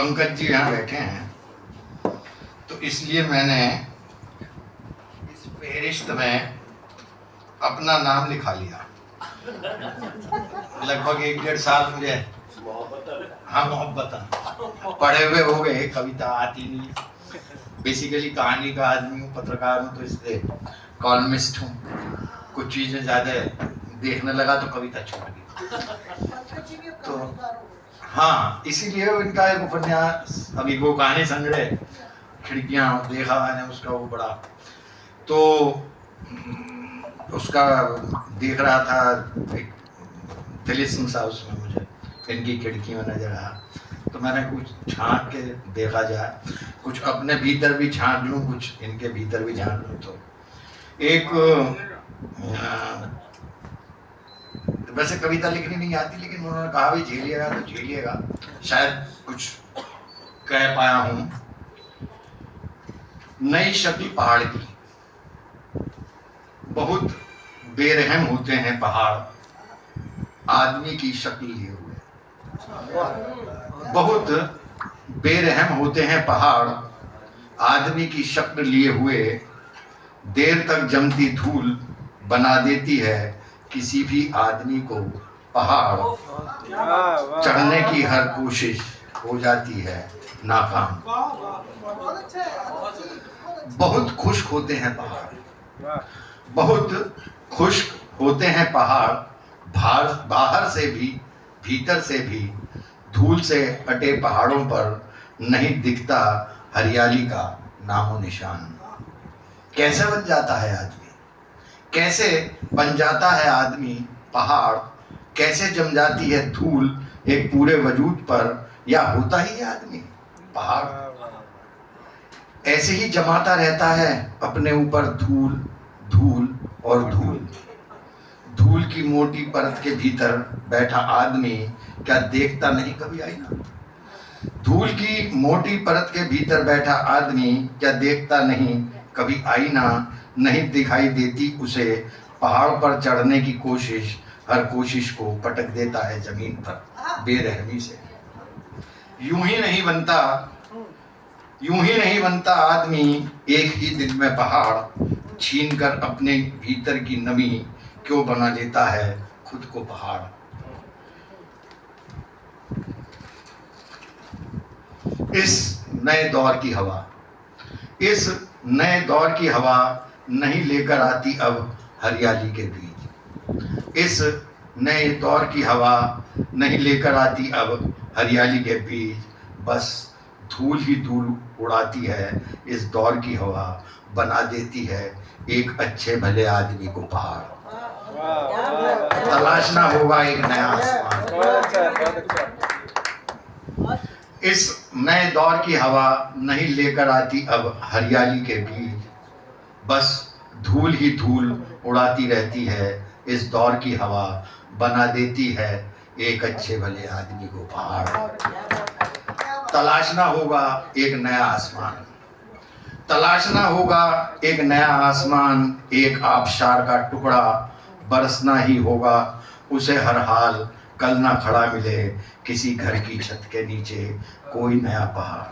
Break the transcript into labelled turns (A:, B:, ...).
A: पंकज जी यहाँ बैठे हैं, तो इसलिए मैंने इस फेहरिस्त में अपना नाम लिखा लिया। लगभग 1-1.5 साल मुझे हाँ मोहब्बतन पढ़े हुए हो गए, कविता आती नहीं। बेसिकली कहानी का आदमी हूँ, पत्रकार हूँ, तो इसलिए कॉलमिस्ट हूँ। कुछ चीज़ें ज़्यादा देखने लगा तो कविता छूट गई। तो हाँ, इसीलिए इनका एक उपन्यास अभी वो कहानी संग्रह खिड़कियाँ देखा मैंने, उसका वो बड़ा, तो उसका देख रहा था, एक तिलिस्म सा उसमें मुझे इनकी खिड़की में नजर आया, तो मैंने कुछ झांक के देखा जाए, कुछ अपने भीतर भी झांक लूँ, कुछ इनके भीतर भी झांक लूँ। तो एक वैसे कविता लिखनी नहीं आती, लेकिन उन्होंने कहा भी झेलिएगा तो झेलिएगा, शायद कुछ कह पाया हूँ। नई शक्ल पहाड़ की, बहुत बेरहम होते हैं पहाड़ आदमी की शक्ल लिए हुए। बहुत बेरहम होते हैं पहाड़ आदमी की शक्ल लिए हुए। देर तक जमती धूल बना देती है किसी भी आदमी को पहाड़। चढ़ने की हर कोशिश हो जाती है नाकाम। बहुत खुश्क होते हैं पहाड़, बहुत खुश्क होते हैं पहाड़, बाहर से भी भीतर से भी। धूल से अटे पहाड़ों पर नहीं दिखता हरियाली का नामो निशान। कैसे बन जाता है आदमी, कैसे बन जाता है आदमी पहाड़, कैसे जम जाती है धूल एक पूरे वजूद पर, या होता ही है आदमी पहाड़। ऐसे ही जमाता रहता है अपने ऊपर धूल, धूल और धूल। धूल की मोटी परत के भीतर बैठा आदमी क्या देखता नहीं कभी आईना? धूल की मोटी परत के भीतर बैठा आदमी क्या देखता नहीं कभी आईना? नहीं दिखाई देती उसे पहाड़ पर चढ़ने की कोशिश, हर कोशिश को पटक देता है जमीन पर बेरहमी से। यूं ही नहीं बनता आदमी एक ही दिन में पहाड़। छीनकर अपने भीतर की नमी क्यों बना लेता है खुद को पहाड़। इस नए दौर की हवा, इस नए दौर की हवा नहीं लेकर आती अब हरियाली के बीच। इस नए दौर की हवा नहीं लेकर आती अब हरियाली के बीच। बस धूल ही धूल उड़ाती है इस दौर की हवा, बना देती है एक अच्छे भले आदमी को पहाड़। तलाशना होगा एक नया आसमान। इस नए दौर की हवा नहीं लेकर आती अब हरियाली के बीच। बस धूल ही धूल उड़ाती रहती है इस दौर की हवा, बना देती है एक अच्छे भले आदमी को पहाड़। तलाशना होगा एक नया आसमान, तलाशना होगा एक नया आसमान। एक आबशार का टुकड़ा बरसना ही होगा उसे हर हाल। कल ना खड़ा मिले किसी घर की छत के नीचे कोई नया पहाड़।